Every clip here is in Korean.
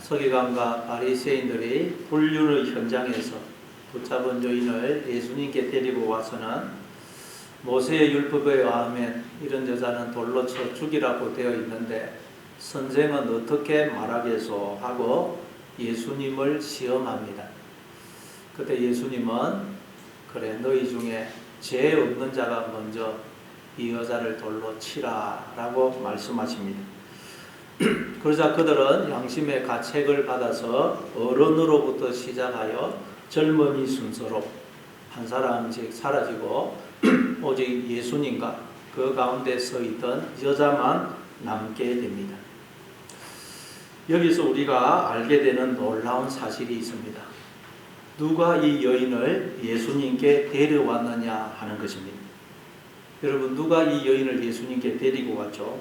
서기관과 바리새인들이 불륜의 현장에서 붙잡은 여인을 예수님께 데리고 와서는 모세의 율법에 의하면 이런 여자는 돌로 쳐 죽이라고 되어 있는데 선생은 어떻게 말하겠소 하고 예수님을 시험합니다. 그때 예수님은 그래 너희 중에 죄 없는 자가 먼저 이 여자를 돌로 치라 라고 말씀하십니다. 그러자 그들은 양심의 가책을 받아서 어른으로부터 시작하여 젊은이 순서로 한 사람씩 사라지고 오직 예수님과 그 가운데 서 있던 여자만 남게 됩니다. 여기서 우리가 알게 되는 놀라운 사실이 있습니다. 누가 이 여인을 예수님께 데려왔느냐 하는 것입니다. 여러분, 누가 이 여인을 예수님께 데리고 왔죠?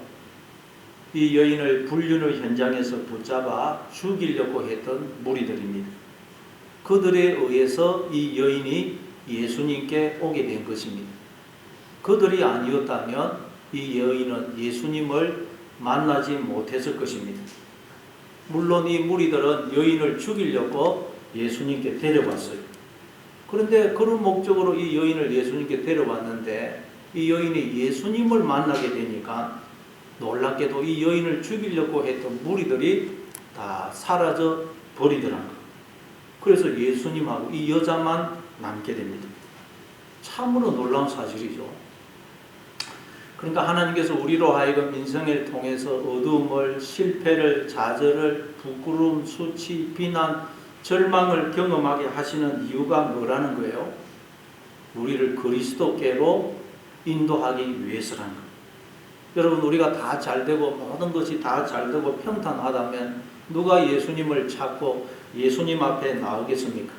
이 여인을 불륜의 현장에서 붙잡아 죽이려고 했던 무리들입니다. 그들에 의해서 이 여인이 예수님께 오게 된 것입니다. 그들이 아니었다면 이 여인은 예수님을 만나지 못했을 것입니다. 물론 이 무리들은 여인을 죽이려고 예수님께 데려왔어요. 그런데 그런 목적으로 이 여인을 예수님께 데려왔는데 이 여인이 예수님을 만나게 되니까 놀랍게도 이 여인을 죽이려고 했던 무리들이 다 사라져 버리더라고요. 그래서 예수님하고 이 여자만 남게 됩니다. 참으로 놀라운 사실이죠. 그러니까 하나님께서 우리로 하여금 인생을 통해서 어두움을, 실패를, 좌절을, 부끄러움, 수치, 비난, 절망을 경험하게 하시는 이유가 뭐라는 거예요? 우리를 그리스도께로 인도하기 위해서라는 거예요. 여러분, 우리가 다 잘되고 모든 것이 다 잘되고 평탄하다면 누가 예수님을 찾고 예수님 앞에 나오겠습니까?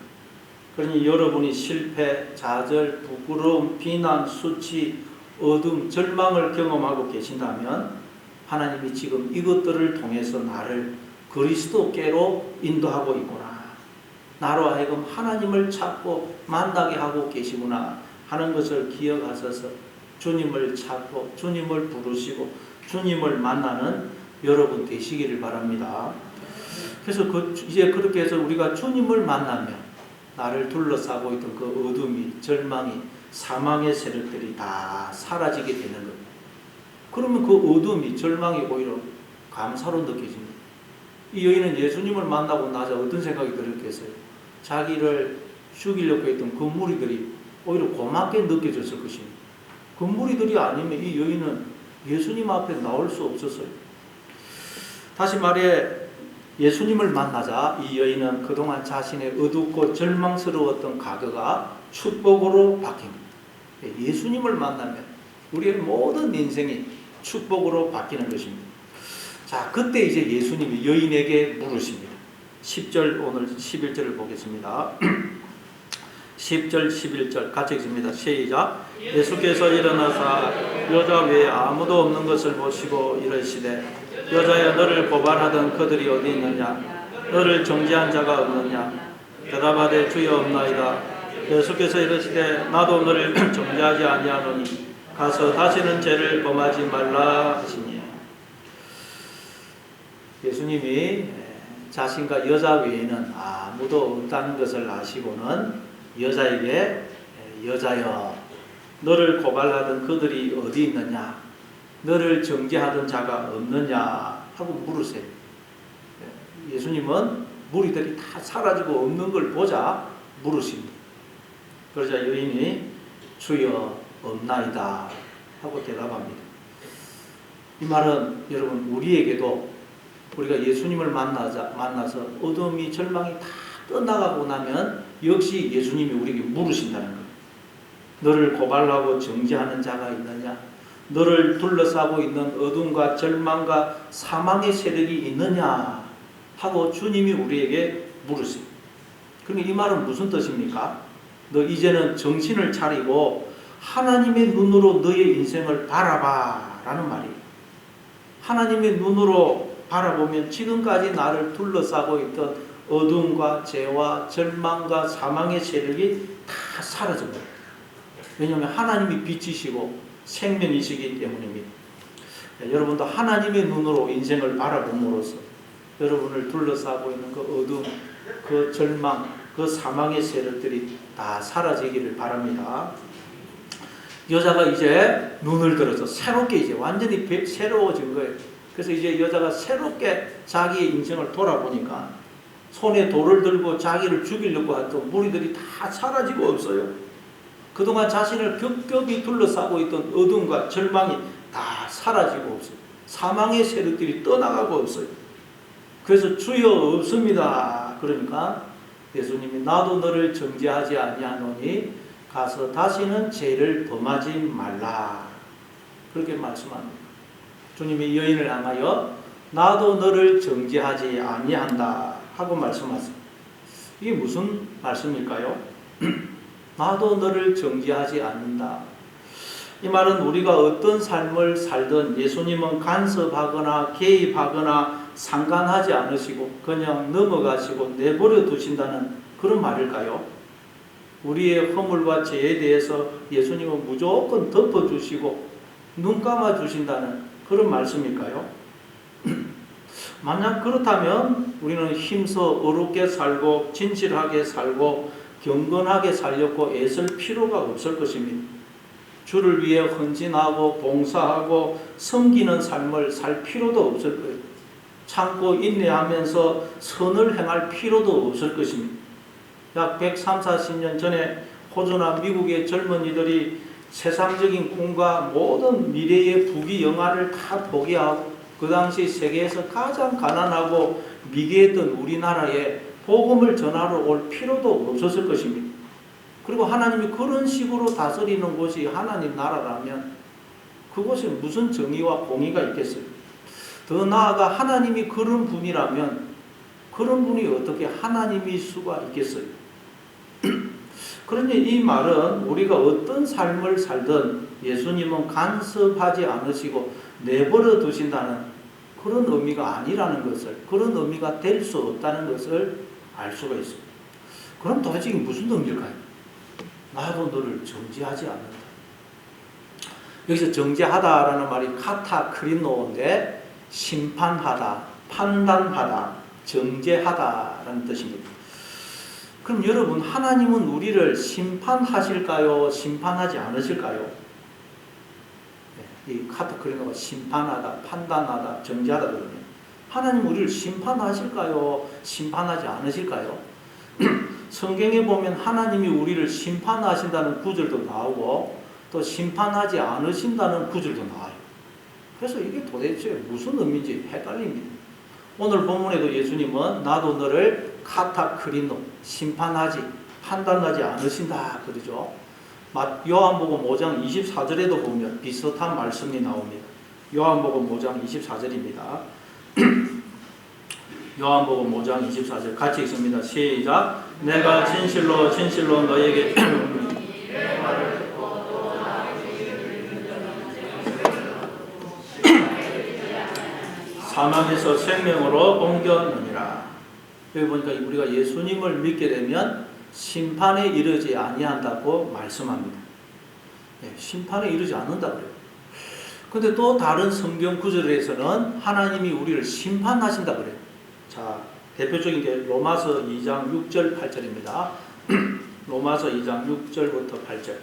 그러니 여러분이 실패, 좌절, 부끄러움, 비난, 수치, 어둠, 절망을 경험하고 계신다면 하나님이 지금 이것들을 통해서 나를 그리스도께로 인도하고 있구나. 나로 하여금 하나님을 찾고 만나게 하고 계시구나 하는 것을 기억하셔서 주님을 찾고 주님을 부르시고 주님을 만나는 여러분 되시기를 바랍니다. 그래서 이제 그렇게 해서 우리가 주님을 만나면 나를 둘러싸고 있던 그 어둠이, 절망이, 사망의 세력들이 다 사라지게 되는 겁니다. 그러면 그 어둠이, 절망이 오히려 감사로 느껴집니다. 이 여인은 예수님을 만나고 나자 어떤 생각이 들었겠어요? 자기를 죽이려고 했던 그 무리들이 오히려 고맙게 느껴졌을 것입니다. 그 무리들이 아니면 이 여인은 예수님 앞에 나올 수 없었어요. 다시 말해 예수님을 만나자 이 여인은 그동안 자신의 어둡고 절망스러웠던 과거가 축복으로 바뀝니다. 예수님을 만나면 우리의 모든 인생이 축복으로 바뀌는 것입니다. 자, 그때 이제 예수님이 여인에게 물으십니다. 10절, 오늘 11절을 보겠습니다. 10절, 11절 같이 읽습니다. 시작. 예수께서 일어나사 여자 외에 아무도 없는 것을 보시고 이르시되 여자여, 너를 고발하던 그들이 어디 있느냐? 너를 정죄한 자가 없느냐? 대답하되 주여 없나이다. 예수께서 이르시되 나도 너를 정죄하지 아니하노니 가서 다시는 죄를 범하지 말라 하시니. 예수님이 자신과 여자 외에는 아무도 없다는 것을 아시고는 여자에게 여자여, 너를 고발하던 그들이 어디 있느냐? 너를 정죄하던 자가 없느냐? 하고 물으세요. 예수님은 무리들이 다 사라지고 없는 걸 보자 물으십니다. 그러자 여인이 주여 없나이다 하고 대답합니다. 이 말은 여러분 우리에게도 우리가 예수님을 만나서 어둠이 절망이 다 떠나가고 나면 역시 예수님이 우리에게 물으신다는 거예요. 너를 고발하고 정죄하는 자가 있느냐? 너를 둘러싸고 있는 어둠과 절망과 사망의 세력이 있느냐? 하고 주님이 우리에게 물으세요. 그러니까 이 말은 무슨 뜻입니까? 너 이제는 정신을 차리고 하나님의 눈으로 너의 인생을 바라봐 라는 말이에요. 하나님의 눈으로 바라보면 지금까지 나를 둘러싸고 있던 어둠과 죄와 절망과 사망의 세력이 다 사라져버려요. 왜냐하면 하나님이 빛이시고 생명이시기 때문입니다. 여러분도 하나님의 눈으로 인생을 바라봄으로써 여러분을 둘러싸고 있는 그 어둠, 그 절망, 그 사망의 세력들이 다 사라지기를 바랍니다. 여자가 이제 눈을 들어서 새롭게 이제 완전히 새로워진 거예요. 그래서 이제 여자가 새롭게 자기의 인생을 돌아보니까 손에 돌을 들고 자기를 죽이려고 했던 무리들이 다 사라지고 없어요. 그동안 자신을 겹겹이 둘러싸고 있던 어둠과 절망이 다 사라지고 없어요. 사망의 세력들이 떠나가고 없어요. 그래서 주여 없습니다. 그러니까 예수님이 나도 너를 정죄하지 아니하노니 가서 다시는 죄를 범하지 말라. 그렇게 말씀합니다. 주님이 여인을 향하여 나도 너를 정죄하지 아니한다 하고 말씀하세요. 이게 무슨 말씀일까요? 나도 너를 정죄하지 않는다. 이 말은 우리가 어떤 삶을 살든 예수님은 간섭하거나 개입하거나 상관하지 않으시고 그냥 넘어가시고 내버려 두신다는 그런 말일까요? 우리의 허물과 죄에 대해서 예수님은 무조건 덮어주시고 눈 감아주신다는 그런 말씀일까요? 만약 그렇다면 우리는 힘써 어렵게 살고 진실하게 살고 경건하게 살려고 애쓸 필요가 없을 것입니다. 주를 위해 헌신하고 봉사하고 섬기는 삶을 살 필요도 없을 거예요. 참고 인내하면서 선을 행할 필요도 없을 것입니다. 약 130~140년 전에 호주나 미국의 젊은이들이 세상적인 꿈과 모든 미래의 부귀영화를 다 포기하고 그 당시 세계에서 가장 가난하고 미개했던 우리나라에 복음을 전하러 올 필요도 없었을 것입니다. 그리고 하나님이 그런 식으로 다스리는 곳이 하나님 나라라면 그곳에 무슨 정의와 공의가 있겠어요? 더 나아가 하나님이 그런 분이라면 그런 분이 어떻게 하나님일 수가 있겠어요? 그러니 이 말은 우리가 어떤 삶을 살든 예수님은 간섭하지 않으시고 내버려 두신다는 그런 의미가 아니라는 것을, 그런 의미가 될 수 없다는 것을 알 수가 있습니다. 그럼 도대체 이게 무슨 의미일까요? 나도 너를 정죄하지 않는다. 여기서 정죄하다라는 말이 카타크리노인데 심판하다, 판단하다, 정죄하다라는 뜻입니다. 그럼 여러분, 하나님은 우리를 심판하실까요? 심판하지 않으실까요? 이 카타크리노가 심판하다, 판단하다, 정죄하다 그러면 하나님 우리를 심판하실까요? 심판하지 않으실까요? 성경에 보면 하나님이 우리를 심판하신다는 구절도 나오고 또 심판하지 않으신다는 구절도 나와요. 그래서 이게 도대체 무슨 의미인지 헷갈립니다. 오늘 본문에도 예수님은 나도 너를 카타크리노, 심판하지, 판단하지 않으신다 그러죠. 요한복음 5장 24절에도 보면 비슷한 말씀이 나옵니다. 요한복음 5장 24절입니다. 요한복음 5장 24절 같이 읽습니다. 시작. 내가 진실로 진실로 너에게 사망에서 생명으로 옮겼느니라. 여기 보니까 우리가 예수님을 믿게 되면 심판에 이르지 아니한다고 말씀합니다. 심판에 이르지 않는다 그래요. 근데 또 다른 성경 구절에서는 하나님이 우리를 심판하신다 그래요. 자, 대표적인 게 로마서 2장 6절 8절입니다. 로마서 2장 6절부터 8절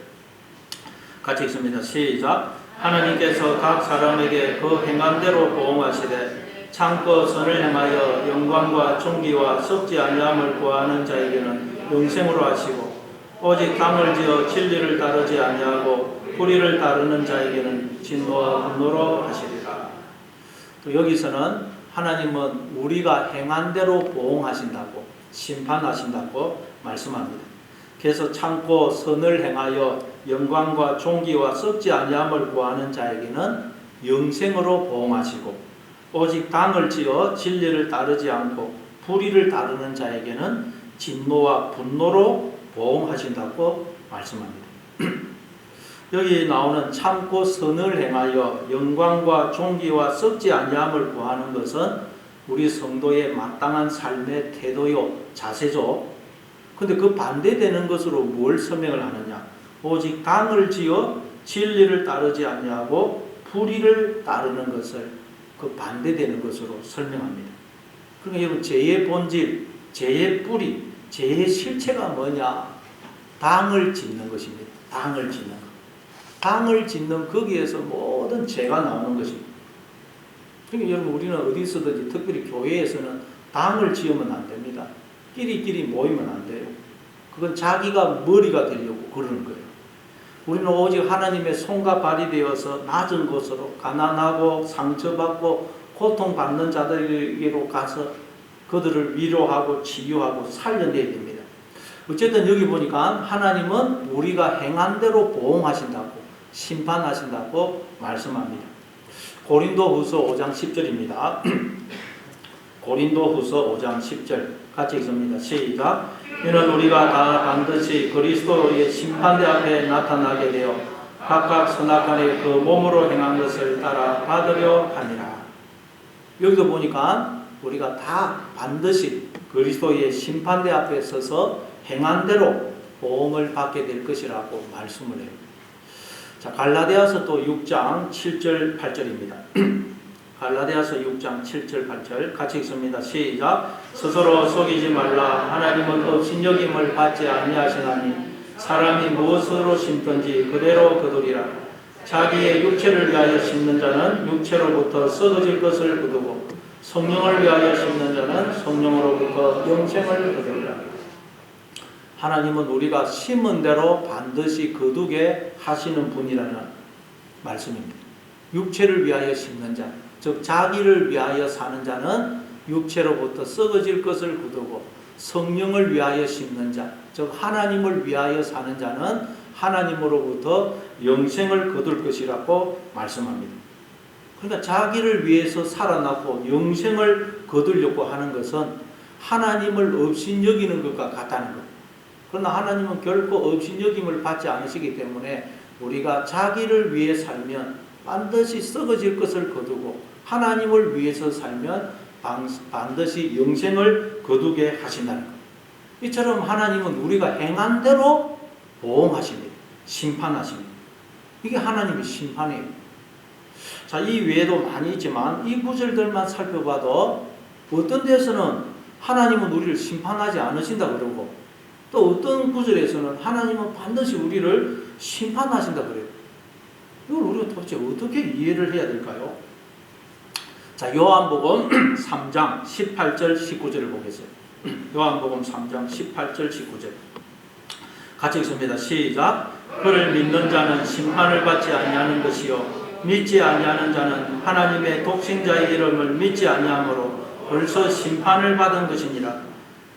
같이 읽습니다. 시작. 하나님께서 각 사람에게 그 행한 대로 보응하시되 참고 선을 행하여 영광과 존귀와 썩지 아니함을 구하는 자에게는 영생으로 하시고 오직 당을 지어 진리를 따르지 아니하고 불의를 따르는 자에게는 진노와 분노로 하시리라. 또 여기서는 하나님은 우리가 행한 대로 보응하신다고 심판하신다고 말씀합니다. 그래서 참고 선을 행하여 영광과 존귀와 썩지 아니함을 구하는 자에게는 영생으로 보응하시고 오직 당을 지어 진리를 따르지 않고 불의를 따르는 자에게는 진노와 분노로 보응하신다고 말씀합니다. 여기 나오는 참고 선을 행하여 영광과 존귀와 썩지 아니함을 구하는 것은 우리 성도의 마땅한 삶의 태도요, 자세죠. 근데 그 반대되는 것으로 뭘 설명을 하느냐? 오직 당을 지어 진리를 따르지 아니하고 불의를 따르는 것을 그 반대되는 것으로 설명합니다. 그러니까 여러분, 죄의 본질, 죄의 뿌리, 죄의 실체가 뭐냐? 당을 짓는 것입니다. 당을 짓는 것. 당을 짓는 거기에서 모든 죄가 나오는 것입니다. 그러니까 여러분, 우리는 어디서든지 특별히 교회에서는 당을 지으면 안 됩니다. 끼리끼리 모이면 안 돼요. 그건 자기가 머리가 되려고 그러는 거예요. 우리는 오직 하나님의 손과 발이 되어서 낮은 곳으로 가난하고 상처받고 고통받는 자들에게로 가서 그들을 위로하고 치유하고 살려내야 됩니다. 어쨌든 여기 보니까 하나님은 우리가 행한 대로 보응하신다고, 심판하신다고 말씀합니다. 고린도후서 5장 10절입니다. 고린도후서 5장 10절 같이 읽습니다. 시작. 이는 우리가 다 반드시 그리스도의 심판대 앞에 나타나게 되어 각각 선악간에 그 몸으로 행한 것을 따라 받으려 함이라. 여기도 보니까 우리가 다 반드시 그리스도의 심판대 앞에 서서 행한 대로 보응을 받게 될 것이라고 말씀을 해요. 자, 갈라디아서 또 6장 7절 8절입니다. 갈라디아서 6장 7절 8절 같이 읽습니다. 시작. 스스로 속이지 말라. 하나님은 업신여김을 받지 아니하시나니 사람이 무엇으로 심든지 그대로 거두리라. 자기의 육체를 위하여 심는 자는 육체로부터 썩어질 것을 거두고 성령을 위하여 심는 자는 성령으로부터 영생을 거두리라. 하나님은 우리가 심은 대로 반드시 거두게 하시는 분이라는 말씀입니다. 육체를 위하여 심는 자, 즉 자기를 위하여 사는 자는 육체로부터 썩어질 것을 거두고 성령을 위하여 심는 자, 즉 하나님을 위하여 사는 자는 하나님으로부터 영생을 거둘 것이라고 말씀합니다. 그러니까 자기를 위해서 살아나고 영생을 거두려고 하는 것은 하나님을 업신여기는 것과 같다는 것. 그러나 하나님은 결코 업신여김을 받지 않으시기 때문에 우리가 자기를 위해 살면 반드시 썩어질 것을 거두고 하나님을 위해서 살면 반드시 영생을 거두게 하신다는 것. 이처럼 하나님은 우리가 행한 대로 보응하십니다. 심판하십니다. 이게 하나님의 심판이에요. 자, 이 외에도 많이 있지만 이 구절들만 살펴봐도 어떤 데서는 하나님은 우리를 심판하지 않으신다 그러고 또 어떤 구절에서는 하나님은 반드시 우리를 심판하신다 그래요. 이걸 우리가 도대체 어떻게 이해를 해야 될까요? 자, 요한복음 3장 18절 19절을 보겠습니다. 요한복음 3장 18절 19절 같이 읽습니다. 시작. 그를 믿는 자는 심판을 받지 아니하는 것이요 믿지 아니하는 자는 하나님의 독생자의 이름을 믿지 아니하므로 벌써 심판을 받은 것이니라.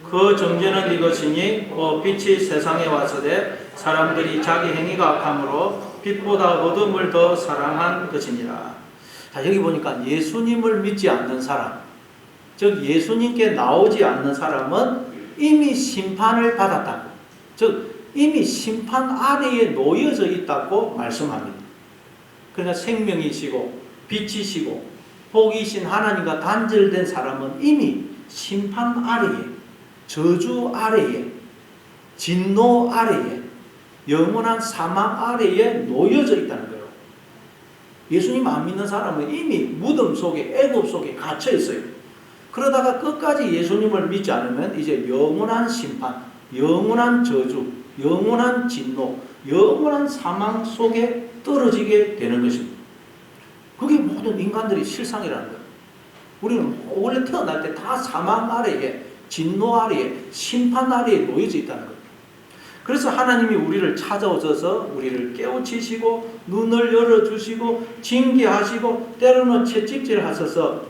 그 정죄는 이것이니 빛이 세상에 왔으되 사람들이 자기 행위가 악함으로 빛보다 어둠을 더 사랑한 것이니라. 자, 여기 보니까 예수님을 믿지 않는 사람, 즉 예수님께 나오지 않는 사람은 이미 심판을 받았다고, 즉 이미 심판 아래에 놓여져 있다고 말씀합니다. 그러니까 생명이시고 빛이시고 복이신 하나님과 단절된 사람은 이미 심판 아래에, 저주 아래에, 진노 아래에, 영원한 사망 아래에 놓여져 있다는 거예요. 예수님 안 믿는 사람은 이미 무덤 속에, 애굽 속에 갇혀 있어요. 그러다가 끝까지 예수님을 믿지 않으면 이제 영원한 심판, 영원한 저주, 영원한 진노, 영원한 사망 속에 떨어지게 되는 것입니다. 그게 모든 인간들의 실상이라는 거예요. 우리는 원래 태어날 때 다 사망 아래에, 진노 아래에, 심판 아래에 놓여져 있다는 거예요. 그래서 하나님이 우리를 찾아오셔서 우리를 깨우치시고 눈을 열어주시고 징계하시고 때로는 채찍질 하셔서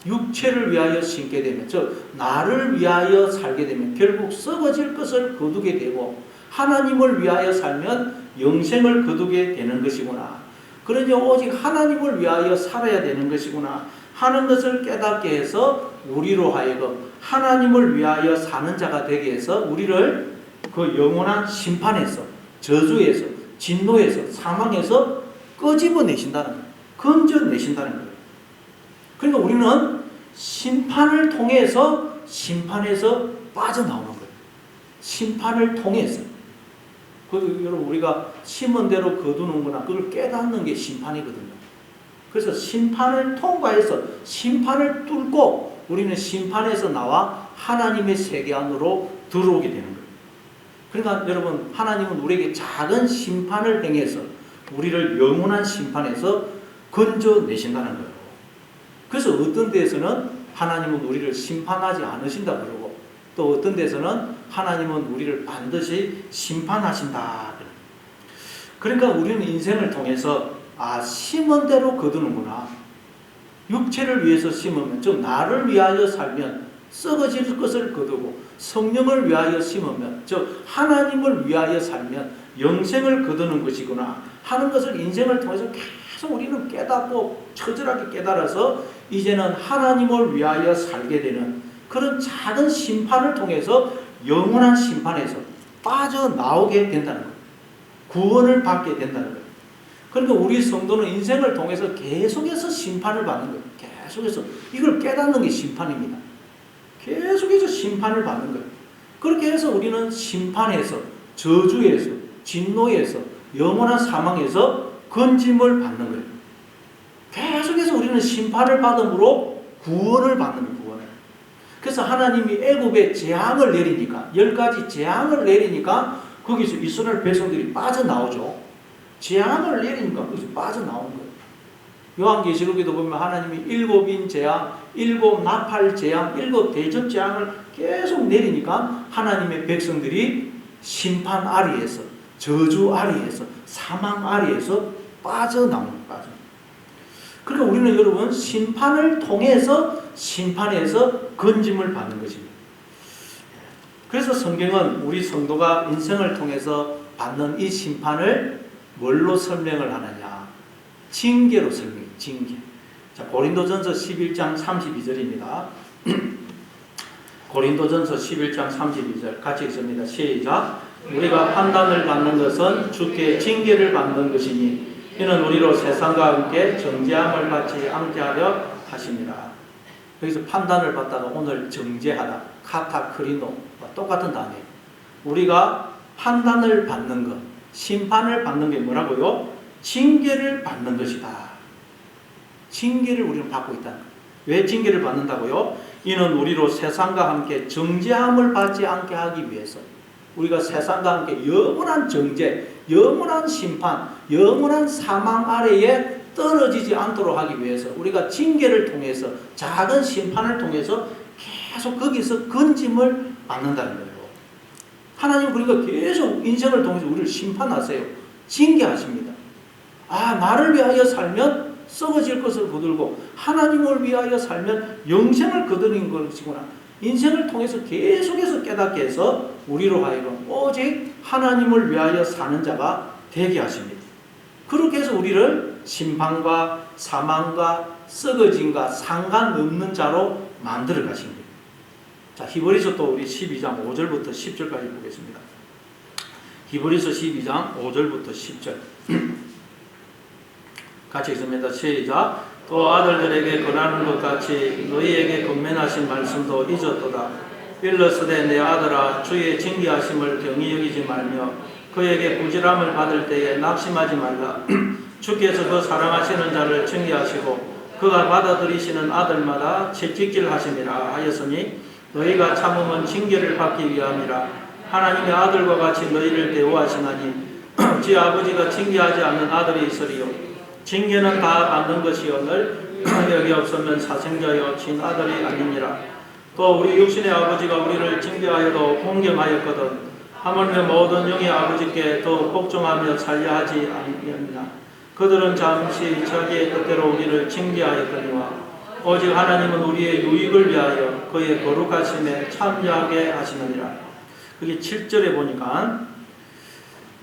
육체를 위하여 심게 되면, 즉 나를 위하여 살게 되면 결국 썩어질 것을 거두게 되고 하나님을 위하여 살면 영생을 거두게 되는 것이구나. 그러니 오직 하나님을 위하여 살아야 되는 것이구나 하는 것을 깨닫게 해서 우리로 하여금 하나님을 위하여 사는 자가 되게 해서 우리를 그 영원한 심판에서, 저주에서, 진노에서, 사망에서 끄집어내신다는 거예요. 건져내신다는 거예요. 그러니까 우리는 심판을 통해서 심판에서 빠져나오는 거예요. 심판을 통해서. 여러분, 우리가 심은 대로 거두는구나, 그걸 깨닫는 게 심판이거든요. 그래서 심판을 통과해서 심판을 뚫고 우리는 심판에서 나와 하나님의 세계 안으로 들어오게 되는 거예요. 그러니까 여러분, 하나님은 우리에게 작은 심판을 행해서 우리를 영원한 심판에서 건져내신다는 거예요. 그래서 어떤 데에서는 하나님은 우리를 심판하지 않으신다 그러고, 또 어떤 데서는 하나님은 우리를 반드시 심판하신다. 그러니까 우리는 인생을 통해서 심은 대로 거두는구나. 육체를 위해서 심으면, 즉 나를 위하여 살면 썩어질 것을 거두고, 성령을 위하여 심으면, 즉 하나님을 위하여 살면 영생을 거두는 것이구나 하는 것을 인생을 통해서 계속 우리는 깨닫고 처절하게 깨달아서 이제는 하나님을 위하여 살게 되는 그런 작은 심판을 통해서 영원한 심판에서 빠져나오게 된다는 거예요. 구원을 받게 된다는 거예요. 그러니까 우리 성도는 인생을 통해서 계속해서 심판을 받는 거예요. 계속해서. 이걸 깨닫는 게 심판입니다. 계속해서 심판을 받는 거예요. 그렇게 해서 우리는 심판에서, 저주에서, 진노에서, 영원한 사망에서 건짐을 받는 거예요. 계속해서 우리는 심판을 받음으로 구원을 받는 거예요. 구원을. 그래서 하나님이 애굽에 재앙을 내리니까, 10가지 재앙을 내리니까 거기서 이스라엘 백성들이 빠져나오죠. 재앙을 내리니까 거기서 빠져나오는 거예요. 요한계시록에도 보면 하나님이 7인 재앙, 7 나팔 재앙, 7 대접 재앙을 계속 내리니까 하나님의 백성들이 심판 아래에서, 저주 아래에서, 사망 아래에서 빠져나오는 거예요. 그러니까 우리는 여러분 심판을 통해서 심판에서 건짐을 받는 것입니다. 그래서 성경은 우리 성도가 인생을 통해서 받는 이 심판을 뭘로 설명을 하느냐? 징계로 설명해요. 징계. 자, 고린도전서 11장 32절입니다. 고린도전서 11장 32절 같이 읽습니다. 시작. 우리가 판단을 받는 것은 주께 징계를 받는 것이니 이는 우리로 세상과 함께 정죄함을 받지 않게 하려 하십니다. 여기서 판단을 받다가 오늘 정죄하다, 카타크리노 똑같은 단어예요. 우리가 판단을 받는 것, 심판을 받는 게 뭐라고요? 징계를 받는 것이다. 징계를 우리는 받고 있다. 왜 징계를 받는다고요? 이는 우리로 세상과 함께 정죄함을 받지 않게 하기 위해서, 우리가 세상과 함께 영원한 정죄, 영원한 심판, 영원한 사망 아래에 떨어지지 않도록 하기 위해서 우리가 징계를 통해서, 작은 심판을 통해서 계속 거기서 건짐을 받는다는 거예요. 하나님은 그러니까 계속 인생을 통해서 우리를 심판하세요. 징계하십니다. 나를 위하여 살면 썩어질 것을 거들고 하나님을 위하여 살면 영생을 거두는 것이구나. 인생을 통해서 계속해서 깨닫게 해서 우리로 하여금 오직 하나님을 위하여 사는 자가 되게 하십니다. 그렇게 해서 우리를 심판과 사망과 썩어짐과 상관없는 자로 만들어 가신 거예요. 자, 히브리서 또 우리 12장 5절부터 10절까지 보겠습니다. 히브리서 12장 5절부터 10절 같이 읽습니다. 시작. 또 아들들에게 권하는 것 같이 너희에게 권면하신 말씀도 잊었도다. 일러스되 내 아들아 주의 징계하심을 경히 여기지 말며 그에게 부질함을 받을 때에 낙심하지 말라. 주께서 그 사랑하시는 자를 징계하시고 그가 받아들이시는 아들마다 채찍질하심이라 하였으니 너희가 참음은 징계를 받기 위함이라. 하나님의 아들과 같이 너희를 대우하시나니 지 아버지가 징계하지 않는 아들이 있으리요. 징계는 다 받는 것이오늘 여기 없으면 사생자여 친 아들이 아니니라. 또 우리 육신의 아버지가 우리를 징계하여도 공경하였거든 하물며 모든 영의 아버지께 더 복종하며 살려 하지 아니었느냐. 그들은 잠시 자기의 뜻대로 우리를 징계하였거니와 오직 하나님은 우리의 유익을 위하여 그의 거룩하심에 참여하게 하시느니라. 그게 7절에 보니까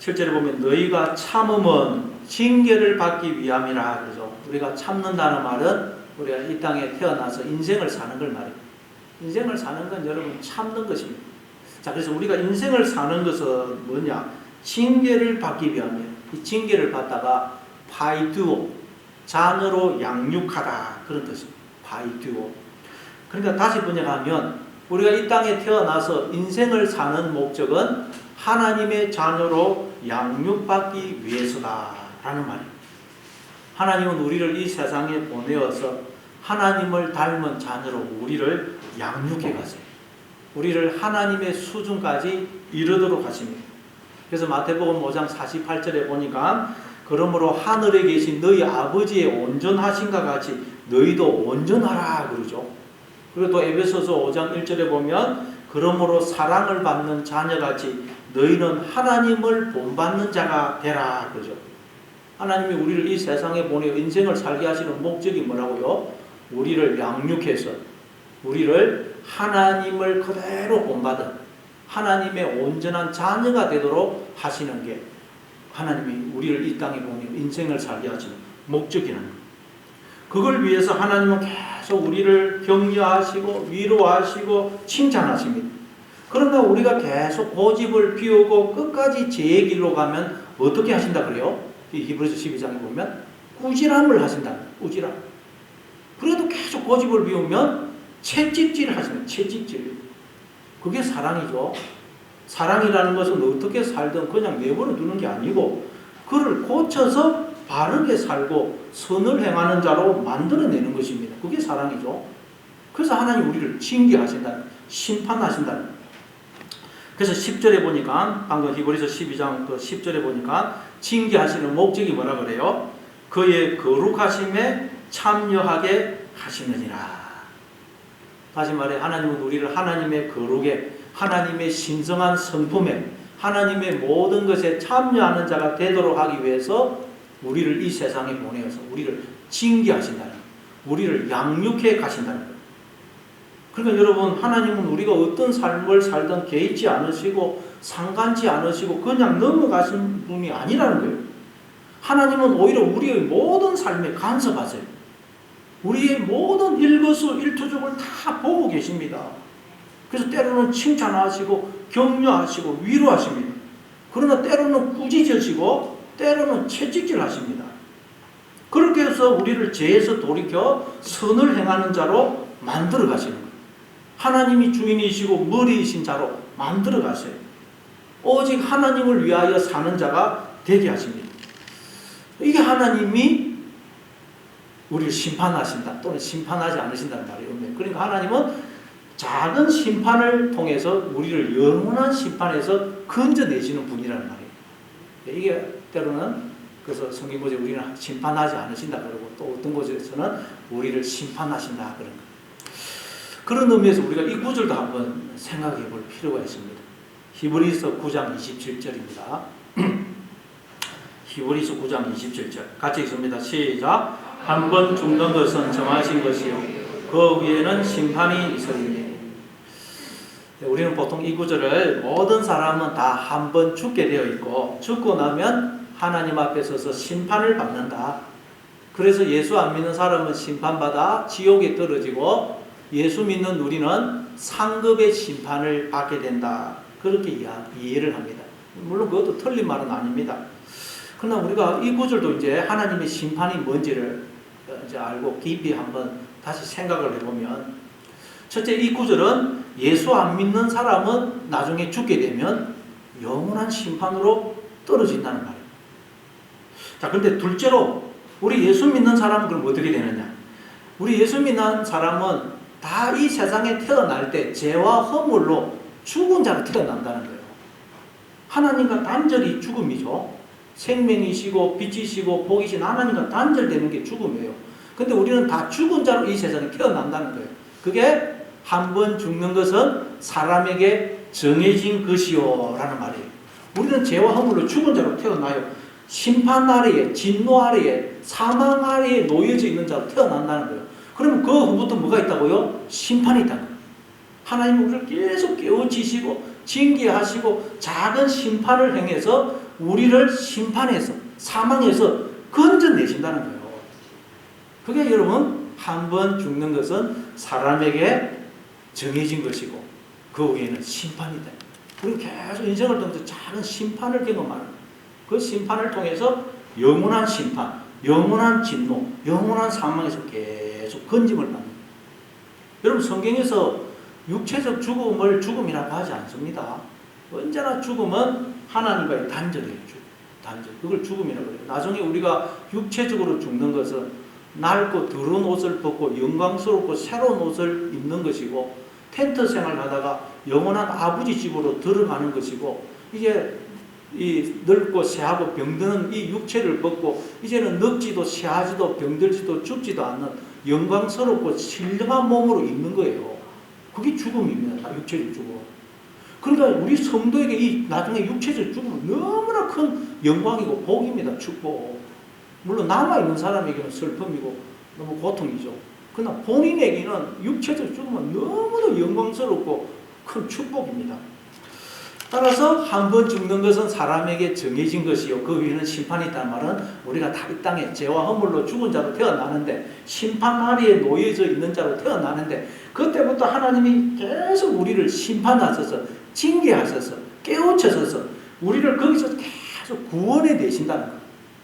7절에 보면 너희가 참음은 징계를 받기 위함이라 그러죠. 우리가 참는다는 말은 우리가 이 땅에 태어나서 인생을 사는 걸 말해요. 인생을 사는 건 여러분 참는 것입니다. 자, 그래서 우리가 인생을 사는 것은 뭐냐? 징계를 받기 위함이에요. 이 징계를 받다가 파이두오, 자녀로 양육하다 그런 뜻입니다. 파이두오. 그러니까 다시 번역하면 우리가 이 땅에 태어나서 인생을 사는 목적은 하나님의 자녀로 양육받기 위해서다 라는 말입니다. 하나님은 우리를 이 세상에 보내어서 하나님을 닮은 자녀로 우리를 양육해 가세요. 우리를 하나님의 수준까지 이르도록 하십니다. 그래서 마태복음 5장 48절에 보니까 그러므로 하늘에 계신 너희 아버지의 온전하신가 같이 너희도 온전하라 그러죠. 그리고 또 에베소서 5장 1절에 보면 그러므로 사랑을 받는 자녀같이 너희는 하나님을 본받는 자가 되라 그러죠. 하나님이 우리를 이 세상에 보내 인생을 살게 하시는 목적이 뭐라고요? 우리를 양육해서 우리를 하나님을 그대로 본받은 하나님의 온전한 자녀가 되도록 하시는 게 하나님이 우리를 이 땅에 보내 인생을 살게 하시는 목적이라는 거예요. 그걸 위해서 하나님은 계속 우리를 격려하시고 위로하시고 칭찬하십니다. 그러나 우리가 계속 고집을 피우고 끝까지 제 길로 가면 어떻게 하신다 그래요? 히브리서 12장에 보면 꾸지람을 하신다. 꾸지람. 그래도 계속 고집을 피우면 채찍질을 하십니다. 채찍질. 그게 사랑이죠. 사랑이라는 것은 어떻게 살든 그냥 내버려 두는 게 아니고 그를 고쳐서 바르게 살고 선을 행하는 자로 만들어내는 것입니다. 그게 사랑이죠. 그래서 하나님 우리를 징계하신다. 심판하신다. 그래서 10절에 보니까 방금 히브리서 12장 그 10절에 보니까 징계하시는 목적이 뭐라 그래요? 그의 거룩하심에 참여하게 하시느니라. 다시 말해 하나님은 우리를 하나님의 거룩에 하나님의 신성한 성품에 하나님의 모든 것에 참여하는 자가 되도록 하기 위해서 우리를 이 세상에 보내어서 우리를 징계하신다는 거예요. 우리를 양육해 가신다는 거예요. 그러니까 여러분 하나님은 우리가 어떤 삶을 살든 개의치 않으시고 상관치 않으시고 그냥 넘어가신 분이 아니라는 거예요. 하나님은 오히려 우리의 모든 삶에 간섭하세요. 우리의 모든 일거수일투족을 다 보고 계십니다. 그래서 때로는 칭찬하시고 격려하시고 위로하십니다. 그러나 때로는 꾸짖으시고 때로는 채찍질하십니다. 그렇게 해서 우리를 죄에서 돌이켜 선을 행하는 자로 만들어 가시는 거예요. 하나님이 주인이시고 머리이신 자로 만들어 가세요. 오직 하나님을 위하여 사는 자가 되게 하십니다. 이게 하나님이 우리를 심판하신다 또는 심판하지 않으신다는 말이에요. 그러니까 하나님은 작은 심판을 통해서 우리를 영원한 심판에서 건져내시는 분이라는 말이에요. 이게 때로는 그래서 성경 보죠. 우리는 심판하지 않으신다 그러고 또 어떤 곳에서는 우리를 심판하신다 그런 거예요. 그런 의미에서 우리가 이 구절도 한번 생각해 볼 필요가 있습니다. 히브리서 9장 27절입니다. 히브리서 9장 27절 같이 읽습니다. 시작. 한 번 죽는 것은 정하신 것이요 그 위에는 심판이 있으리니. 우리는 보통 이 구절을 모든 사람은 다 한 번 죽게 되어 있고 죽고 나면 하나님 앞에 서서 심판을 받는다. 그래서 예수 안 믿는 사람은 심판받아 지옥에 떨어지고 예수 믿는 우리는 상급의 심판을 받게 된다. 그렇게 이해를 합니다. 물론 그것도 틀린 말은 아닙니다. 그러나 우리가 이 구절도 이제 하나님의 심판이 뭔지를 이제 알고 깊이 한번 다시 생각을 해보면 첫째 이 구절은 예수 안 믿는 사람은 나중에 죽게 되면 영원한 심판으로 떨어진다는 말이에요. 자, 그런데 둘째로 우리 예수 믿는 사람은 그럼 어떻게 되느냐? 우리 예수 믿는 사람은 다 이 세상에 태어날 때 죄와 허물로 죽은 자로 태어난다는 거예요. 하나님과 단절이 죽음이죠. 생명이시고 빛이시고 복이신 하나님과 단절되는 게 죽음이에요. 근데 우리는 다 죽은 자로 이 세상에 태어난다는 거예요. 그게 한 번 죽는 것은 사람에게 정해진 것이요 라는 말이에요. 우리는 죄와 허물로 죽은 자로 태어나요. 심판 아래에 진노 아래에 사망 아래에 놓여져 있는 자로 태어난다는 거예요. 그러면 그 후부터 뭐가 있다고요? 심판이 있다는 거예요. 하나님은 우리를 계속 깨우치시고 징계하시고 작은 심판을 행해서 우리를 심판해서 사망해서 건져내신다는 거예요. 그게 여러분 한 번 죽는 것은 사람에게 정해진 것이고 그 후에는 심판이다. 그리고 계속 인생을 통해서 작은 심판을 경험하는 그 심판을 통해서 영원한 심판, 영원한 진노, 영원한 사망에서 계속 건짐을 받는 거예요. 여러분 성경에서 육체적 죽음을 죽음이라고 하지 않습니다. 언제나 죽음은 하나님과의 단절이에요. 단절. 그걸 죽음이라고 해요. 나중에 우리가 육체적으로 죽는 것은 낡고 더러운 옷을 벗고 영광스럽고 새로운 옷을 입는 것이고, 텐트 생활하다가 영원한 아버지 집으로 들어가는 것이고, 이제 이 늙고 쇠하고 병드는 이 육체를 벗고 이제는 늙지도 쇠하지도 병들지도 죽지도 않는 영광스럽고 신령한 몸으로 있는 거예요. 그게 죽음입니다. 육체적 죽음. 그러니까 우리 성도에게 이 나중에 육체적 죽음은 너무나 큰 영광이고 복입니다. 축복. 물론 남아있는 사람에게는 슬픔이고 너무 고통이죠. 그러나 본인에게는 육체적 죽음은 너무나 영광스럽고 큰 축복입니다. 따라서 한 번 죽는 것은 사람에게 정해진 것이요 그 위에는 심판이 있다는 말은 우리가 다 이 땅에 죄와 허물로 죽은 자로 태어나는데 심판 아래에 놓여져 있는 자로 태어나는데 그때부터 하나님이 계속 우리를 심판하셔서 징계하셔서 깨우쳐서 우리를 거기서 계속 구원해 내신다는 것.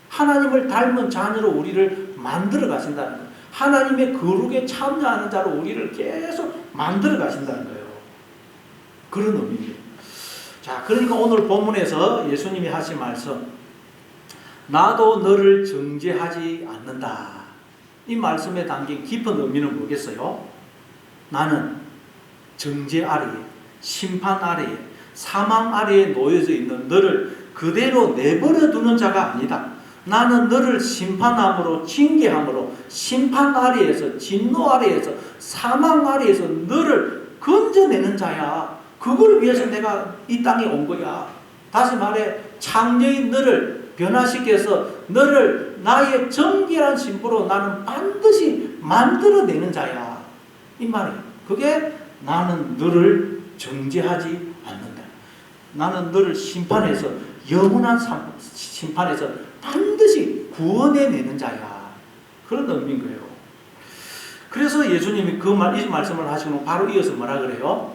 하나님을 닮은 자녀로 우리를 만들어 가신다는 것. 하나님의 거룩에 참여하는 자로 우리를 계속 만들어 가신다는 거예요. 그런 의미입니다. 자, 그러니까 오늘 본문에서 예수님이 하신 말씀, 나도 너를 정죄하지 않는다. 이 말씀에 담긴 깊은 의미는 뭐겠어요? 나는 정죄 아래에, 심판 아래에, 사망 아래에 놓여져 있는 너를 그대로 내버려 두는 자가 아니다. 나는 너를 심판함으로, 징계함으로, 심판 아래에서, 진노 아래에서, 사망 아래에서 너를 건져내는 자야. 그걸 위해서 내가 이 땅에 온 거야. 다시 말해 창녀인 너를 변화시켜서 너를 나의 정결한 신부로 나는 반드시 만들어내는 자야. 이 말이에요. 그게 나는 너를 정죄하지 않는다. 나는 너를 심판해서 영원한 심판에서 반드시 구원해내는 자야. 그런 의미인 거예요. 그래서 예수님이 이 말씀을 하시고 바로 이어서 뭐라 그래요?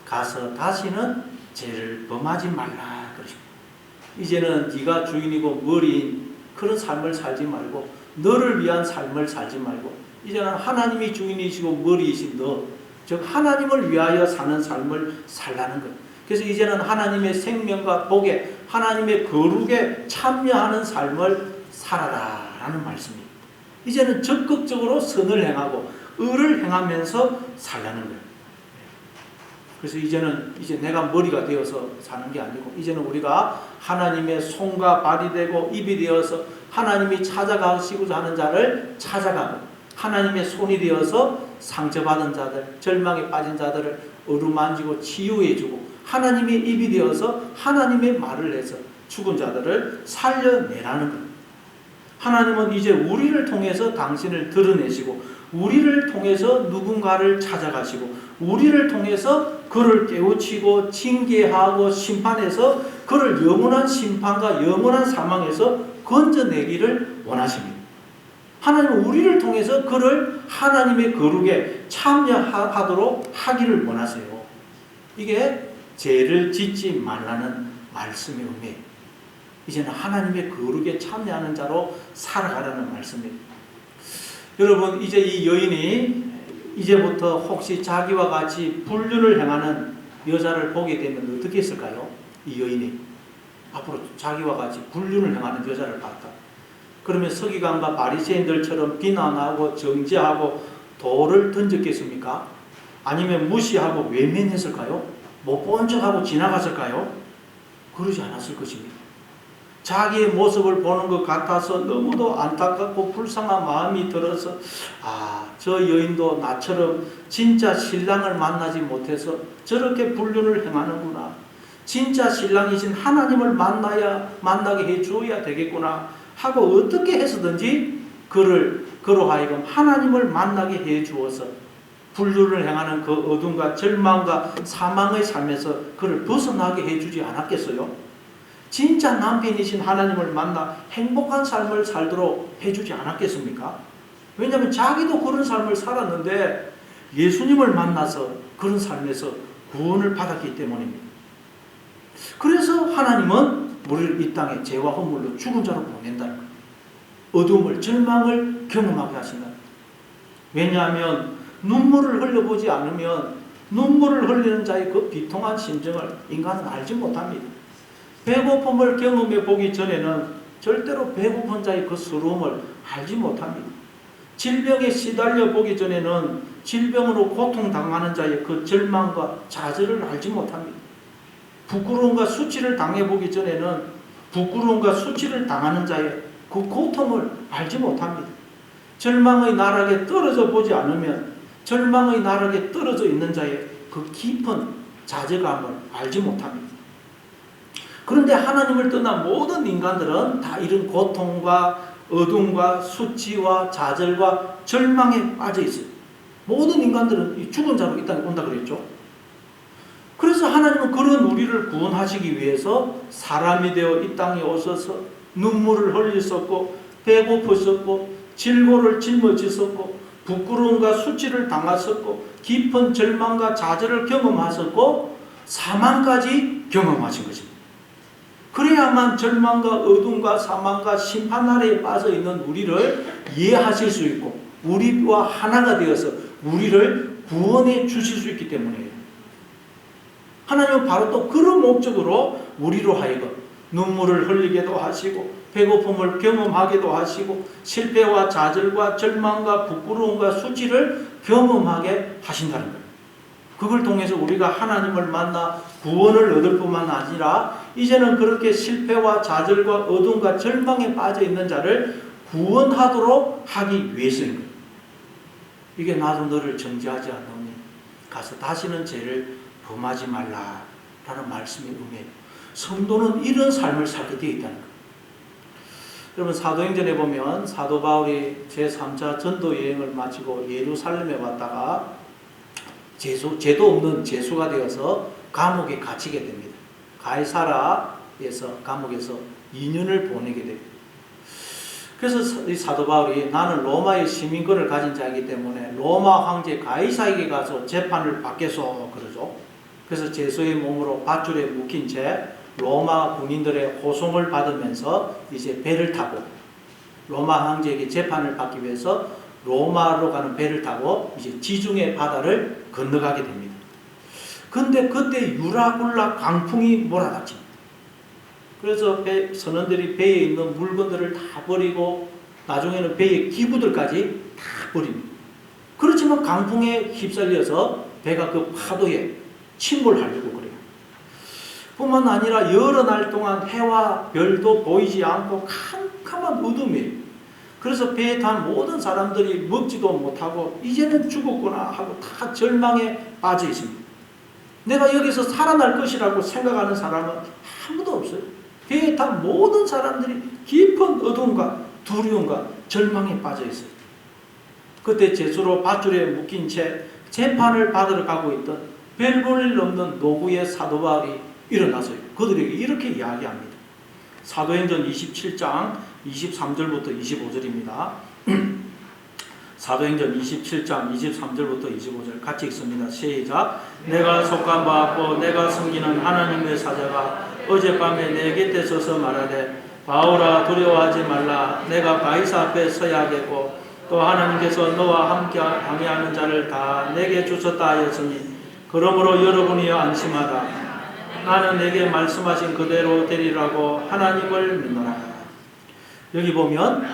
가서 다시는 죄를 범하지 말라 그러십니다. 이제는 네가 주인이고 머리인 그런 삶을 살지 말고 너를 위한 삶을 살지 말고 이제는 하나님이 주인이시고 머리이신 너, 즉 하나님을 위하여 사는 삶을 살라는 거예요. 그래서 이제는 하나님의 생명과 복에 하나님의 거룩에 참여하는 삶을 살아라 라는 말씀입니다. 이제는 적극적으로 선을 행하고 의를 행하면서 살라는 거예요. 그래서 이제는 내가 머리가 되어서 사는 게 아니고 이제는 우리가 하나님의 손과 발이 되고 입이 되어서 하나님이 찾아가시고자 하는 자를 찾아가고 하나님의 손이 되어서 상처받은 자들, 절망에 빠진 자들을 어루만지고 치유해주고 하나님의 입이 되어서 하나님의 말을 해서 죽은 자들을 살려내라는 것. 하나님은 이제 우리를 통해서 당신을 드러내시고 우리를 통해서 누군가를 찾아가시고 우리를 통해서 그를 깨우치고 징계하고 심판해서 그를 영원한 심판과 영원한 사망에서 건져내기를 원하십니다. 하나님은 우리를 통해서 그를 하나님의 거룩에 참여하도록 하기를 원하세요. 이게 죄를 짓지 말라는 말씀의 의미예요. 이제는 하나님의 거룩에 참여하는 자로 살아가라는 말씀입니다. 여러분, 이제 이 여인이 이제부터 혹시 자기와 같이 불륜을 행하는 여자를 보게 되면 어떻게 했을까요? 이 여인이 앞으로 자기와 같이 불륜을 행하는 여자를 봤다. 그러면 서기관과 바리새인들처럼 비난하고 정죄하고 돌을 던졌겠습니까? 아니면 무시하고 외면했을까요? 못 본 척하고 지나갔을까요? 그러지 않았을 것입니다. 자기의 모습을 보는 것 같아서 너무도 안타깝고 불쌍한 마음이 들어서 저 여인도 나처럼 진짜 신랑을 만나지 못해서 저렇게 불륜을 행하는구나. 진짜 신랑이신 하나님을 만나게 해주어야 되겠구나 하고 어떻게 해서든지 그로 하여금 하나님을 만나게 해주어서 불륜을 행하는 그 어둠과 절망과 사망의 삶에서 그를 벗어나게 해주지 않았겠어요? 진짜 남편이신 하나님을 만나 행복한 삶을 살도록 해주지 않았겠습니까? 왜냐하면 자기도 그런 삶을 살았는데 예수님을 만나서 그런 삶에서 구원을 받았기 때문입니다. 그래서 하나님은 우리를 이 땅에 죄와 허물로 죽은 자로 보낸다는 거예요. 어둠을, 절망을 경험하게 하신다. 왜냐하면 눈물을 흘려보지 않으면 눈물을 흘리는 자의 그 비통한 심정을 인간은 알지 못합니다. 배고픔을 경험해 보기 전에는 절대로 배고픈 자의 그 서러움을 알지 못합니다. 질병에 시달려 보기 전에는 질병으로 고통당하는 자의 그 절망과 좌절을 알지 못합니다. 부끄러움과 수치를 당해보기 전에는 부끄러움과 수치를 당하는 자의 그 고통을 알지 못합니다. 절망의 나락에 떨어져 보지 않으면 절망의 나락에 떨어져 있는 자의 그 깊은 좌절감을 알지 못합니다. 그런데 하나님을 떠난 모든 인간들은 다 이런 고통과 어둠과 수치와 좌절과 절망에 빠져 있어요. 모든 인간들은 죽은 자로 이 땅에 온다 그랬죠. 그래서 하나님은 그런 우리를 구원하시기 위해서 사람이 되어 이 땅에 오셔서 눈물을 흘리셨고 배고프셨고 질고를 짊어지셨고 부끄러움과 수치를 당하셨고 깊은 절망과 좌절을 경험하셨고 사망까지 경험하신 것입니다. 그래야만 절망과 어둠과 사망과 심판 아래에 빠져 있는 우리를 이해하실 수 있고 우리와 하나가 되어서 우리를 구원해 주실 수 있기 때문이에요. 하나님은 바로 또 그런 목적으로 우리로 하여금 눈물을 흘리게도 하시고 배고픔을 경험하게도 하시고 실패와 좌절과 절망과 부끄러움과 수치를 경험하게 하신다는 거예요. 그걸 통해서 우리가 하나님을 만나 구원을 얻을 뿐만 아니라 이제는 그렇게 실패와 좌절과 어둠과 절망에 빠져 있는 자를 구원하도록 하기 위해서인 거예요. 이게 나도 너를 정죄하지 않노니 가서 다시는 죄를 범하지 말라라는 말씀이 의미해요. 성도는 이런 삶을 살게 되어 있다는 거예요. 여러분 사도행전에 보면 사도 바울이 제3차 전도 여행을 마치고 예루살렘에 왔다가 죄도 없는 죄수가 되어서 감옥에 갇히게 됩니다. 가이사라에서 감옥에서 2년을 보내게 됩니다. 그래서 이 사도 바울이 나는 로마의 시민권을 가진 자이기 때문에 로마 황제 가이사에게 가서 재판을 받겠소 그러죠. 그래서 죄수의 몸으로 밧줄에 묶인 채 로마 군인들의 호송을 받으면서 이제 배를 타고 로마 황제에게 재판을 받기 위해서 로마로 가는 배를 타고 이제 지중해 바다를 건너가게 됩니다. 근데 그때 유라굴라 강풍이 몰아닥칩니다. 그래서 선원들이 배에 있는 물건들을 다 버리고 나중에는 배의 기부들까지 다 버립니다. 그렇지만 강풍에 휩쓸려서 배가 그 파도에 침몰하려고 그래요. 뿐만 아니라 여러 날 동안 해와 별도 보이지 않고 캄캄한 어둠이에요. 그래서 배에 탄 모든 사람들이 먹지도 못하고 이제는 죽었구나 하고 다 절망에 빠져 있습니다. 내가 여기서 살아날 것이라고 생각하는 사람은 아무도 없어요. 배에 탄 모든 사람들이 깊은 어둠과 두려움과 절망에 빠져 있어요. 그때 죄수로 밧줄에 묶인 채 재판을 받으러 가고 있던 별 볼 일 없는 노구의 사도 바울이 일어나서 그들에게 이렇게 이야기합니다. 사도행전 27장 23절부터 25절입니다. 사도행전 27장 23절부터 25절 같이 읽습니다. 시작. 내가 속한 바 같고 내가 섬기는 하나님의 사자가 어젯밤에 내 곁에 서서 말하되 바울아 두려워하지 말라. 내가 가이사 앞에 서야겠고 또 하나님께서 너와 함께 항해하는 자를 다 내게 주셨다 하였으니 그러므로 여러분이 안심하라. 나는 내게 말씀하신 그대로 되리라고 하나님을 믿노라. 여기 보면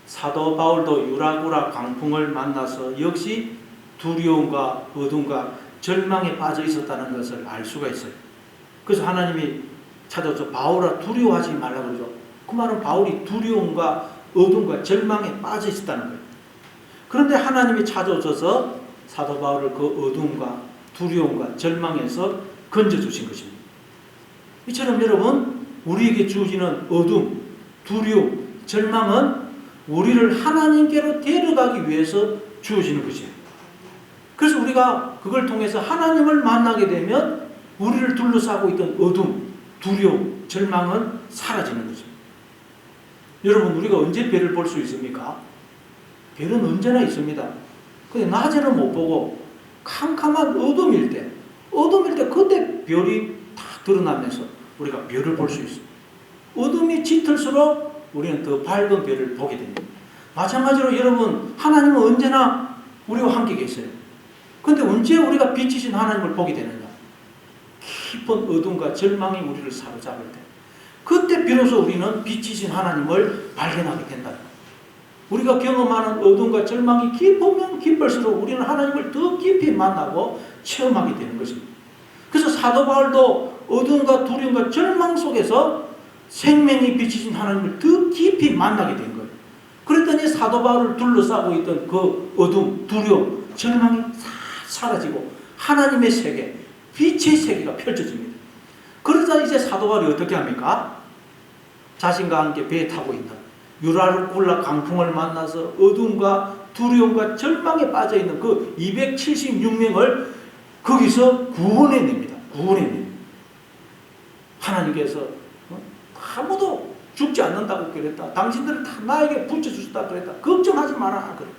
사도 바울도 유라굴라 강풍을 만나서 역시 두려움과 어둠과 절망에 빠져 있었다는 것을 알 수가 있어요. 그래서 하나님이 찾아서 바울아 두려워하지 말라고 그러죠. 그 말은 바울이 두려움과 어둠과 절망에 빠져 있었다는 거예요. 그런데 하나님이 찾아오셔서 사도 바울을 그 어둠과 두려움과 절망에서 건져주신 것입니다. 이처럼 여러분 우리에게 주시는 어둠, 두려움, 절망은 우리를 하나님께로 데려가기 위해서 주어지는 것이에요. 그래서 우리가 그걸 통해서 하나님을 만나게 되면 우리를 둘러싸고 있던 어둠, 두려움, 절망은 사라지는 거죠. 여러분 우리가 언제 별을 볼 수 있습니까? 별은 언제나 있습니다. 근데 낮에는 못 보고 캄캄한 어둠일 때 그때 별이 다 드러나면서 우리가 별을 볼 수 있습니다. 어둠이 짙을수록 우리는 더 밝은 별을 보게 됩니다. 마찬가지로 여러분 하나님은 언제나 우리와 함께 계세요. 그런데 언제 우리가 빛이신 하나님을 보게 되느냐? 깊은 어둠과 절망이 우리를 사로잡을 때 그때 비로소 우리는 빛이신 하나님을 발견하게 된다. 우리가 경험하는 어둠과 절망이 깊으면 깊을수록 우리는 하나님을 더 깊이 만나고 체험하게 되는 것입니다. 그래서 사도 바울도 어둠과 두려움과 절망 속에서 생명이 비치신 하나님을 더 깊이 만나게 된 거예요. 그랬더니 사도 바울을 둘러싸고 있던 그 어둠, 두려움, 절망이 다 사라지고 하나님의 세계, 빛의 세계가 펼쳐집니다. 그러자 이제 사도 바울이 어떻게 합니까? 자신과 함께 배에 타고 있는 유라굴라 강풍을 만나서 어둠과 두려움과 절망에 빠져있는 그 276명을 거기서 구원해냅니다. 구원해냅니다. 하나님께서 아무도 죽지 않는다고 그랬다. 당신들은 다 나에게 붙여주셨다 그랬다. 걱정하지 마라 그래.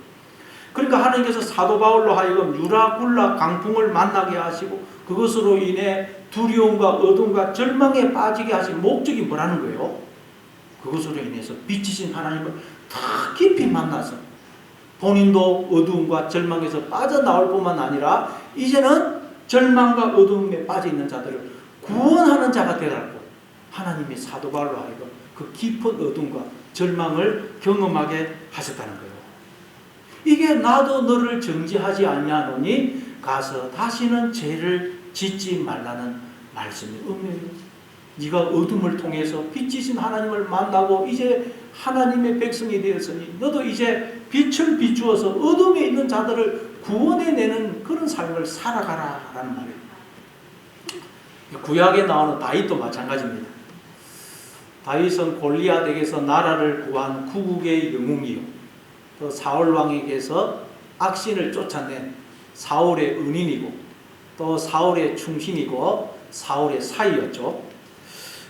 그러니까 하나님께서 사도 바울로 하여금 유라굴라 강풍을 만나게 하시고 그것으로 인해 두려움과 어둠과 절망에 빠지게 하신 목적이 뭐라는 거예요? 그것으로 인해서 빛이신 하나님을 더 깊이 만나서 본인도 어두움과 절망에서 빠져나올 뿐만 아니라 이제는 절망과 어두움에 빠져있는 자들을 구원하는 자가 되라고 하나님이 사도 바울로 하여금 그 깊은 어둠과 절망을 경험하게 하셨다는 거예요. 이게 나도 너를 정죄하지 아니하노니 가서 다시는 죄를 짓지 말라는 말씀이 의미예요. 네가 어둠을 통해서 빛이신 하나님을 만나고 이제 하나님의 백성이 되었으니 너도 이제 빛을 비추어서 어둠에 있는 자들을 구원해내는 그런 삶을 살아가라 라는 말이에요. 구약에 나오는 다윗도 마찬가지입니다. 다윗은 골리앗에게서 나라를 구한 구국의 영웅이요, 또 사울 왕에게서 악신을 쫓아낸 사울의 은인이고 또 사울의 충신이고 사울의 사이였죠.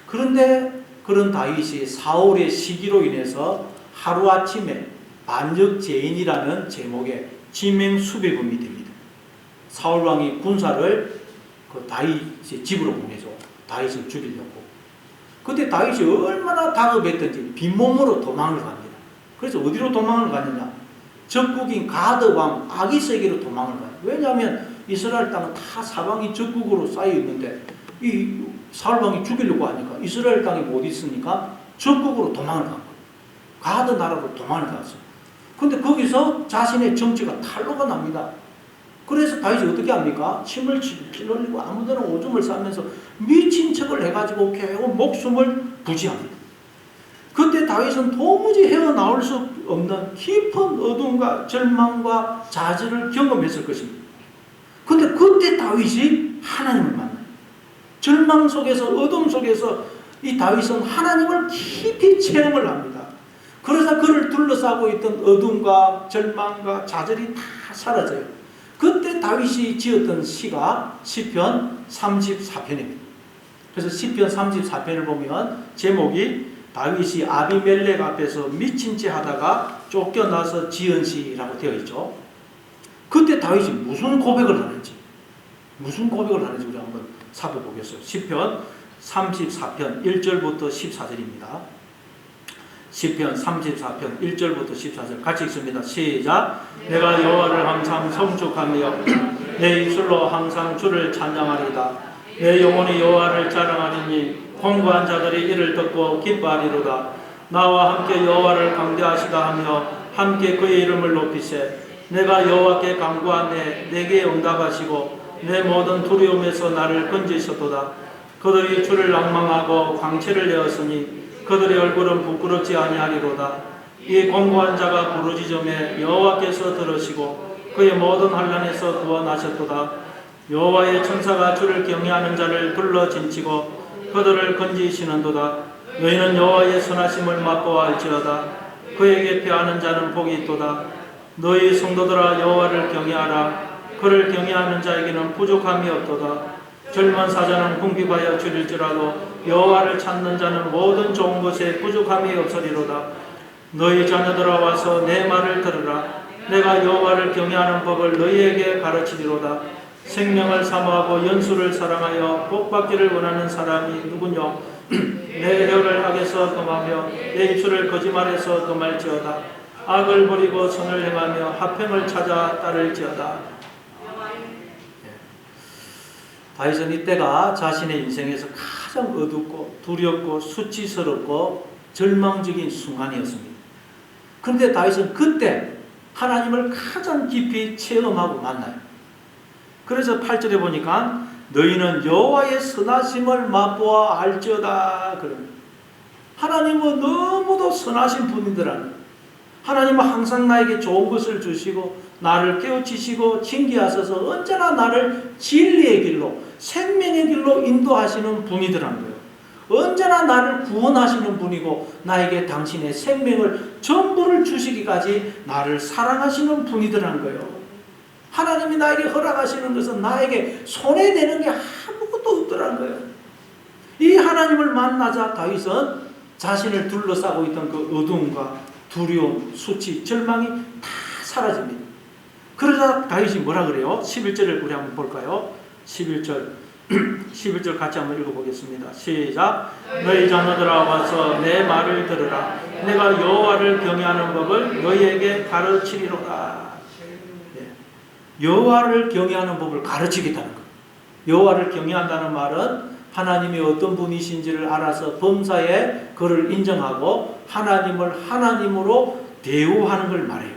그런데 그런 다윗이 사울의 시기로 인해서 하루아침에 반역죄인이라는 제목의 지명수배범이 됩니다. 사울왕이 군사를 그 다윗의 집으로 보내죠. 다윗을 죽이려고. 그때 다윗이 얼마나 다급했던지 빈몸으로 도망을 갑니다. 그래서 어디로 도망을 갔느냐? 적국인 가드왕 아기스에게로 도망을 가요. 왜냐하면 이스라엘 땅은 다 사방이 적국으로 쌓여 있는데 이 사울왕이 죽이려고 하니까 이스라엘 땅에 못 있으니까 적국으로 도망을 간 거예요. 가드 나라로 도망을 갔어요. 근데 거기서 자신의 정치가 탄로가 납니다. 그래서 다윗이 어떻게 합니까? 침을 피 흘리고 아무데나 오줌을 싸면서 미친 척을 해가지고 겨우 목숨을 부지합니다. 그때 다윗은 도무지 헤어나올 수 없는 깊은 어둠과 절망과 좌절을 경험했을 것입니다. 근데 그때 다윗이 하나님을 만나요. 절망 속에서 어둠 속에서 이 다윗은 하나님을 깊이 체험을 합니다. 그래서 그를 둘러싸고 있던 어둠과 절망과 좌절이 다 사라져요. 그때 다윗이 지었던 시가 시편 34편입니다. 그래서 시편 34편을 보면 제목이 다윗이 아비멜렉 앞에서 미친 채 하다가 쫓겨나서 지은 시라고 되어 있죠. 그때 다윗이 무슨 고백을 하는지 우리 한번 살펴보겠어요. 시편 34편 1절부터 14절입니다. 시편 34편 1절부터 14절 같이 읽습니다. 시작. 내가 여호와를 항상 성축하며 내 입술로 항상 주를 찬양하리다. 내 영혼이 여호와를 자랑하리니 권고한 자들이 이를 듣고 기뻐하리로다. 나와 함께 여호와를 강대하시다 하며 함께 그의 이름을 높이세. 내가 여호와께 간구하네 내게 응답하시고 내 모든 두려움에서 나를 건지셨도다. 그들이 주를 낭망하고 광채를 내었으니 그들의 얼굴은 부끄럽지 아니하리로다. 이 권고한 자가 부르짖음에 여호와께서 들으시고 그의 모든 환난에서 구원하셨도다. 여호와의 천사가 주를 경외하는 자를 둘러 진치고 그들을 건지시는도다. 너희는 여호와의 선하심을 맛보아 알지어다. 그에게 피하는 자는 복이 있도다. 너희 성도들아 여호와를 경외하라. 그를 경외하는 자에게는 부족함이 없도다. 젊은 사자는 궁핍하여 줄일지라도 여호와를 찾는 자는 모든 좋은 것에 부족함이 없으리로다. 너희 자녀들아 와서 내 말을 들으라. 내가 여호와를 경외하는 법을 너희에게 가르치리로다. 생명을 사모하고 연수를 사랑하여 복받기를 원하는 사람이 누구뇨? 내 혀를 악에서 금하며 내 입술을 거짓말에서 금할지어다. 악을 버리고 선을 행하며 화평을 찾아 따를지어다. 다윗은 이때가 자신의 인생에서 가장 어둡고 두렵고 수치스럽고 절망적인 순간이었습니다. 그런데 다윗은 그때 하나님을 가장 깊이 체험하고 만나요. 그래서 8절에 보니까 너희는 여호와의 선하심을 맛보아 알지어다. 하나님은 너무도 선하신 분이더라. 하나님은 항상 나에게 좋은 것을 주시고 나를 깨우치시고 징계하셔서 언제나 나를 진리의 길로, 생명의 길로 인도하시는 분이더라는 거예요. 언제나 나를 구원하시는 분이고 나에게 당신의 생명을 전부를 주시기까지 나를 사랑하시는 분이더라는 거예요. 하나님이 나에게 허락하시는 것은 나에게 손해되는 게 아무것도 없더라는 거예요. 이 하나님을 만나자 다윗은 자신을 둘러싸고 있던 그 어두움과 두려움, 수치, 절망이 다 사라집니다. 그러자 다윗이 뭐라 그래요? 11절을 우리 한번 볼까요? 11절 같이 한번 읽어보겠습니다. 시작. 너희 자녀들아 와서 내 말을 들으라. 내가 여호와를 경외하는 법을 너희에게 가르치리로다. 여호와를 경외하는 법을 가르치겠다는 거예요. 여호와를 경외한다는 말은 하나님이 어떤 분이신지를 알아서 범사에 그를 인정하고 하나님을 하나님으로 대우하는 걸 말해요.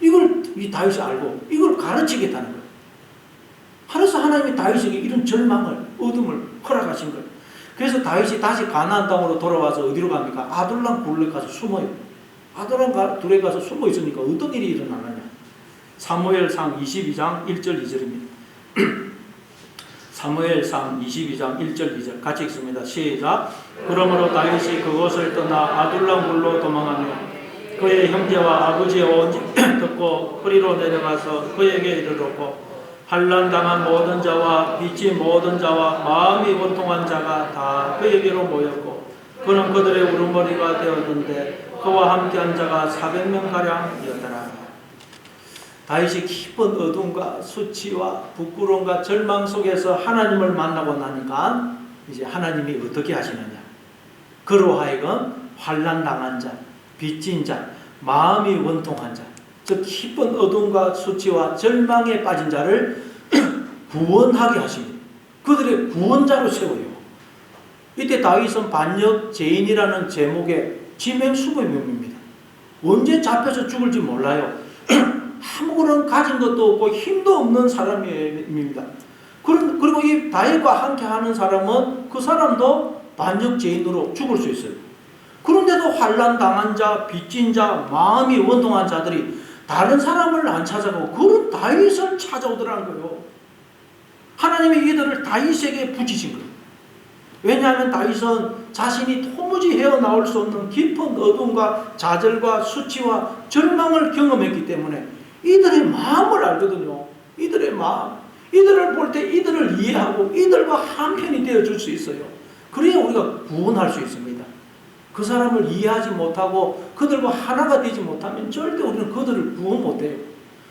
이걸 이 다윗이 알고 이걸 가르치겠다는 거예요. 그래서 하나님이 다윗에게 이런 절망을, 어둠을 허락하신 거예요. 그래서 다윗이 다시 가나안 땅으로 돌아와서 어디로 갑니까? 아둘람 굴에 가서 숨어요. 아둘람 굴에 가서 숨어 있으니까 어떤 일이 일어나느냐? 사무엘상 22장 1절 2절입니다. 사무엘상 22장 1절 2절 같이 읽습니다. 시작. 그러므로 다윗이 그곳을 떠나 아둘람 굴로 도망하며 그의 형제와 아버지의 온 집 듣고 허리로 내려가서 그에게 이르렀고 환난 당한 모든 자와 빚진 모든 자와 마음이 원통한 자가 다 그에게로 모였고 그는 그들의 우두머리가 되었는데 그와 함께한 자가 400명가량이었더라. 다윗이 깊은 어둠과 수치와 부끄러움과 절망 속에서 하나님을 만나고 나니까 이제 하나님이 어떻게 하시느냐? 그로 하여금 환난 당한 자, 빚진 자, 마음이 원통한 자, 즉 깊은 어둠과 수치와 절망에 빠진 자를 구원하게 하십니다. 그들의 구원자로 세워요. 이때 다윗은 반역 죄인이라는 제목의 지명수범입니다. 언제 잡혀서 죽을지 몰라요. 아무런 가진 것도 없고 힘도 없는 사람입니다. 그리고 이 다윗과 함께 하는 사람은 그 사람도 반역 죄인으로 죽을 수 있어요. 그런데도 환난 당한 자, 빚진 자, 마음이 원통한 자들이 다른 사람을 안 찾아가고 그런 다윗을 찾아오더라는 거예요. 하나님이 이들을 다윗에게 붙이신 거예요. 왜냐하면 다윗은 자신이 도무지 헤어나올 수 없는 깊은 어둠과 좌절과 수치와 절망을 경험했기 때문에 이들의 마음을 알거든요. 이들의 마음. 이들을 볼 때 이들을 이해하고 이들과 한편이 되어줄 수 있어요. 그래야 우리가 구원할 수 있습니다. 그 사람을 이해하지 못하고 그들과 하나가 되지 못하면 절대 우리는 그들을 구원 못해요.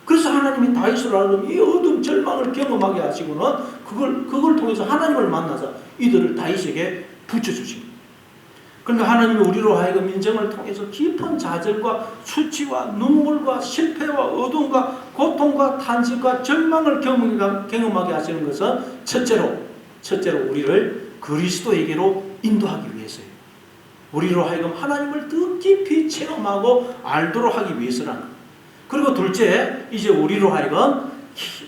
그래서 하나님이 다윗을 하려면 이 어둠 절망을 경험하게 하시고는 그걸 통해서 하나님을 만나서 이들을 다윗에게 붙여주십니다. 그러니까 하나님이 우리로 하여금 인정을 통해서 깊은 좌절과 수치와 눈물과 실패와 어둠과 고통과 탄식과 절망을 경험하게 하시는 것은 첫째로 우리를 그리스도에게로 인도하기 위해서예요. 우리로 하여금 하나님을 더 깊이 체험하고 알도록 하기 위해서라는 거예요. 그리고 둘째, 이제 우리로 하여금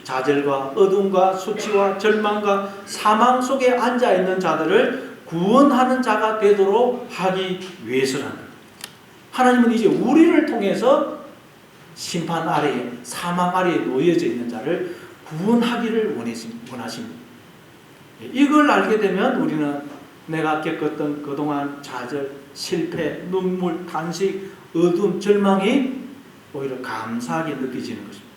좌절과 어둠과 수치와 절망과 사망 속에 앉아있는 자들을 구원하는 자가 되도록 하기 위해서라는 거예요. 하나님은 이제 우리를 통해서 심판 아래에, 사망 아래에 놓여져 있는 자를 구원하기를 원하십니다. 이걸 알게 되면 우리는 내가 겪었던 그동안 좌절, 실패, 눈물, 탄식, 어둠, 절망이 오히려 감사하게 느껴지는 것입니다.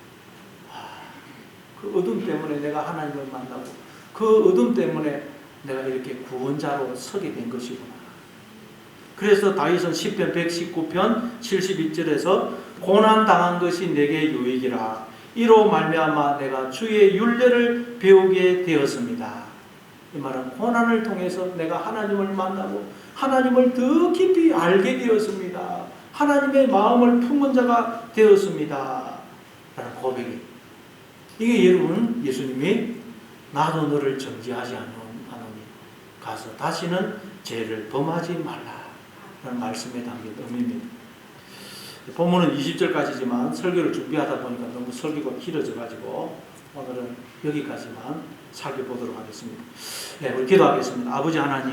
그 어둠 때문에 내가 하나님을 만나고 그 어둠 때문에 내가 이렇게 구원자로 서게 된 것이구나. 그래서 다윗은 시편 119편 72절에서 고난당한 것이 내게 유익이라 이로 말미암아 내가 주의 율례를 배우게 되었습니다. 이 말은 고난을 통해서 내가 하나님을 만나고 하나님을 더 깊이 알게 되었습니다. 하나님의 마음을 품은 자가 되었습니다. 라는 고백이. 이게 여러분 예수님이 나도 너를 정죄하지 않노니 가서 다시는 죄를 범하지 말라 라는 말씀에 담긴 의미입니다. 본문은 20절까지지만 설교를 준비하다 보니까 너무 설교가 길어져 가지고 오늘은 여기까지만 살펴보도록 하겠습니다. 네, 우리 기도하겠습니다. 아버지 하나님,